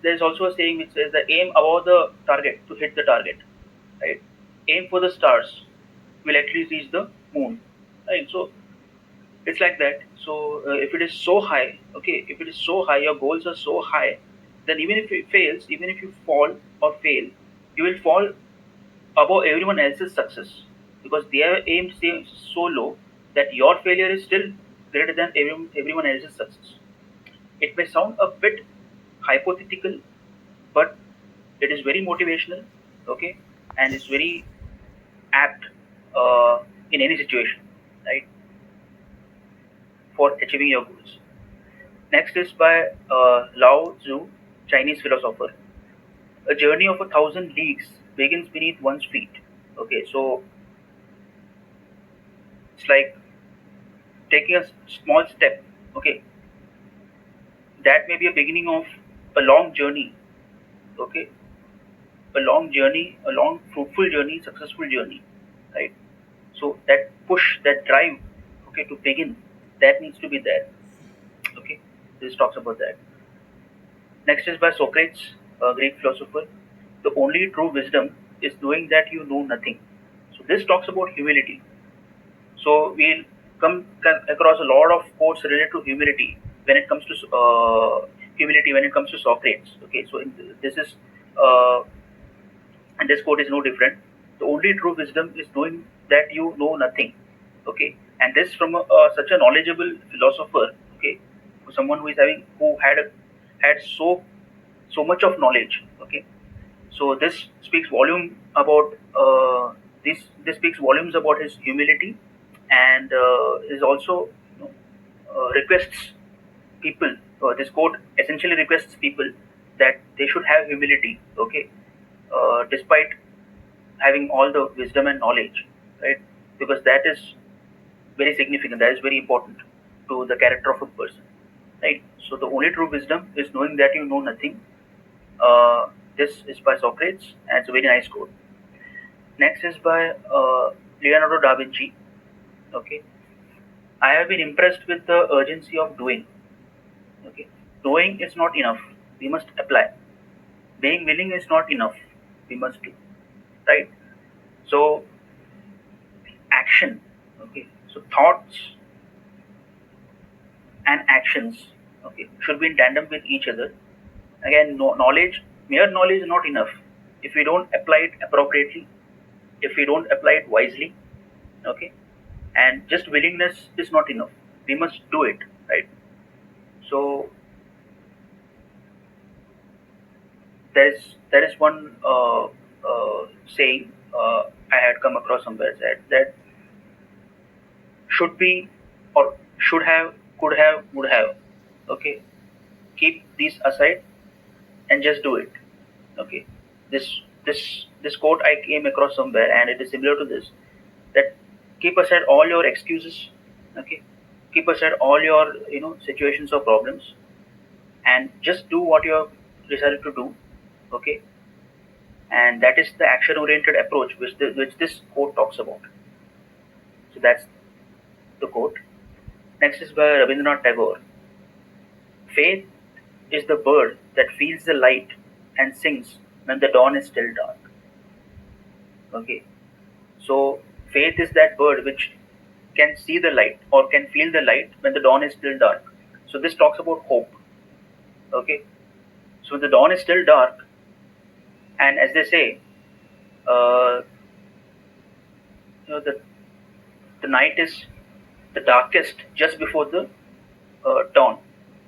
there's also a saying which says that aim above the target to hit the target, right? Aim for the stars, will at least reach the moon, right? So it's like that. So if it is so high, okay, if it is so high, your goals are so high, then even if it fails, even if you fall or fail, you will fall above everyone else's success, because their aim seems so low that your failure is still greater than everyone else's success. It may sound a bit hypothetical, but it is very motivational, okay, and it's very apt in any situation, right, for achieving your goals. Next is by Lao Tzu, Chinese philosopher. A journey of 1,000 leagues begins beneath one's feet. Okay, so it's like taking a small step. Okay, that may be a beginning of a long journey. Okay, a long journey, a long fruitful journey, successful journey, right? So that push, that drive, okay, to begin, that needs to be there. Okay, this talks about that. Next is by Socrates, a Greek philosopher. The only true wisdom is knowing that you know nothing. So this talks about humility. So we'll come across a lot of quotes related to humility when it comes to humility when it comes to Socrates. Okay, so this is uh, and this quote is no different. The only true wisdom is knowing that you know nothing. Okay, and this from such a knowledgeable philosopher. Okay, someone who is having who had so much of knowledge. Okay, so this speaks volume about this speaks volumes about his humility, and is also, you know, requests people. This quote essentially requests people that they should have humility. Okay, despite having all the wisdom and knowledge, right? Because that is very significant. That is very important to the character of a person, right? So the only true wisdom is knowing that you know nothing. This is by Socrates, and it's a very nice quote. Next is by Leonardo da Vinci. Okay, I have been impressed with the urgency of doing. Okay, knowing is not enough. We must apply. Being willing is not enough. We must do. Right. So action. Okay. So thoughts and actions. Okay, should be in tandem with each other. Again, no, mere knowledge is not enough if we don't apply it appropriately. If we don't apply it wisely. Okay, and just willingness is not enough. We must do it, right? So there is one saying I had come across somewhere, that should be, or should have, could have, would have. Okay, keep these aside and just do it. Okay, this quote I came across somewhere, and it is similar to this, that keep aside all your excuses. Okay, keep aside all your, situations or problems, and just do what you have decided to do. Okay, and that is the action oriented approach which this quote talks about. So that's the quote. Next is by Rabindranath Tagore. Faith is the bird that feels the light and sings when the dawn is still dark. Okay, so faith is that bird which can see the light or can feel the light when the dawn is still dark. So this talks about hope. Okay, so the dawn is still dark, and as they say, uh, the night is the darkest just before the dawn,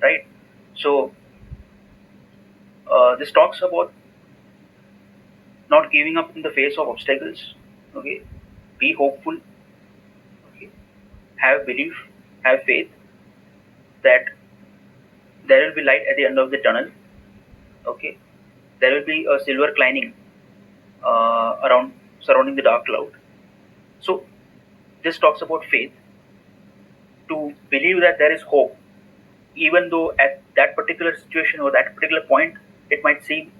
right? So this talks about not giving up in the face of obstacles. Okay, be hopeful. Okay, have belief, have faith that there will be light at the end of the tunnel. Okay, there will be a silver lining around surrounding the dark cloud. So this talks about faith, to believe that there is hope, even though at that particular situation or that particular point it might seem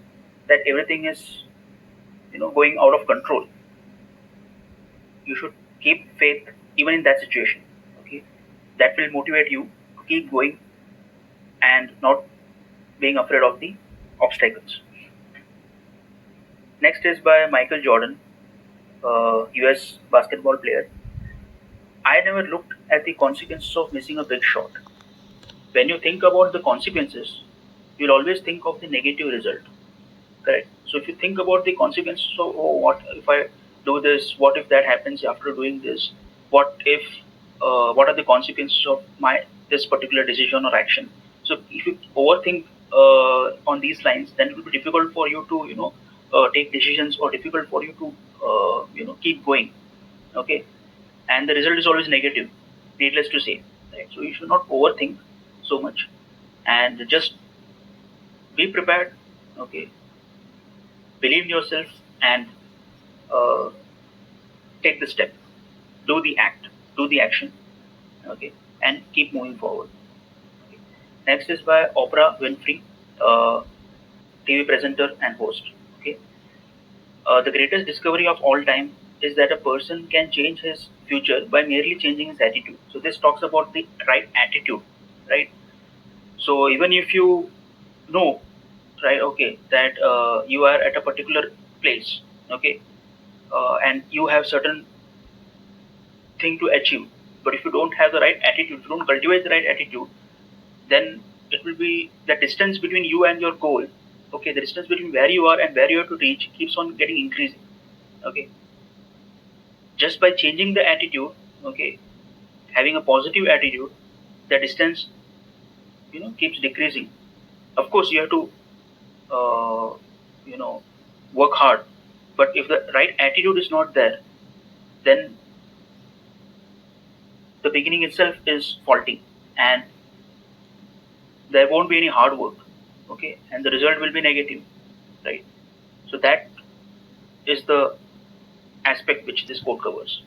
that everything is, going out of control. You should keep faith even in that situation. Okay, that will motivate you to keep going and not being afraid of the obstacles. Next is by Michael Jordan, US basketball player. I never looked at the consequences of missing a big shot. When you think about the consequences, you'll always think of the negative result. Correct. So if you think about the consequences of, oh, what if I do this? What if that happens after doing this? What if what are the consequences of my this particular decision or action? So if you overthink on these lines, then it will be difficult for you to take decisions, or difficult for you to keep going. Okay, and the result is always negative. Needless to say, right? So you should not overthink so much, and just be prepared. Okay, believe in yourself, and uh, take the step, do the act, do the action, okay, and keep moving forward. Okay. Next is by Oprah Winfrey, uh, TV presenter and host. Okay, the greatest discovery of all time is that a person can change his future by merely changing his attitude. So this talks about the right attitude, right? So even if you know, right, okay, that you are at a particular place, okay, and you have certain thing to achieve. But if you don't have the right attitude, if you don't cultivate the right attitude, then it will be the distance between you and your goal. Okay, the distance between where you are and where you have to reach keeps on getting increasing. Okay, just by changing the attitude, okay, having a positive attitude, the distance keeps decreasing. Of course, you have to uh, you know work hard, but if the right attitude is not there, then the beginning itself is faulty, and there won't be any hard work, okay, and the result will be negative, right? So that is the aspect which this quote covers.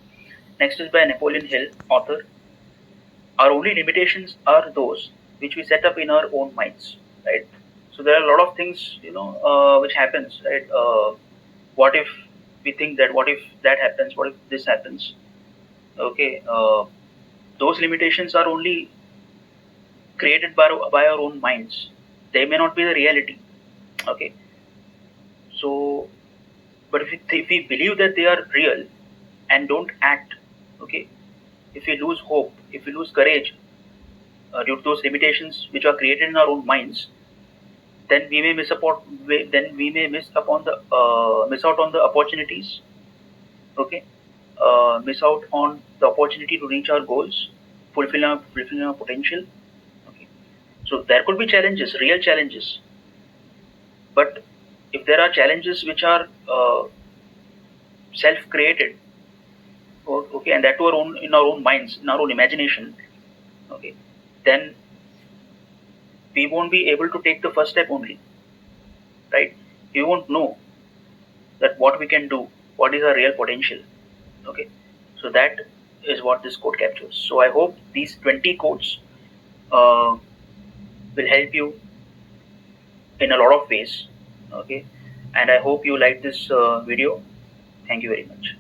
Next is by Napoleon Hill, author. Our only limitations are those which we set up in our own minds, right? So there are a lot of things which happens, right? What if we think that, what if that happens, what if this happens, okay? Those limitations are only created by our own minds. They may not be the reality, okay? So but if we believe that they are real and don't act, okay, if we lose hope, if we lose courage due to those limitations which are created in our own minds, then we may miss out on the opportunities, okay, miss out on the opportunity to reach our goals, fulfill our potential, okay. So there could be challenges, real challenges, but if there are challenges which are self-created, okay, and that to our own, in our own minds, in our own imagination, okay, then we won't be able to take the first step only, right? We won't know that what we can do, what is our real potential, okay. So that is what this quote captures. So I hope these 20 quotes uh, will help you in a lot of ways, okay, and I hope you like this video. Thank you very much.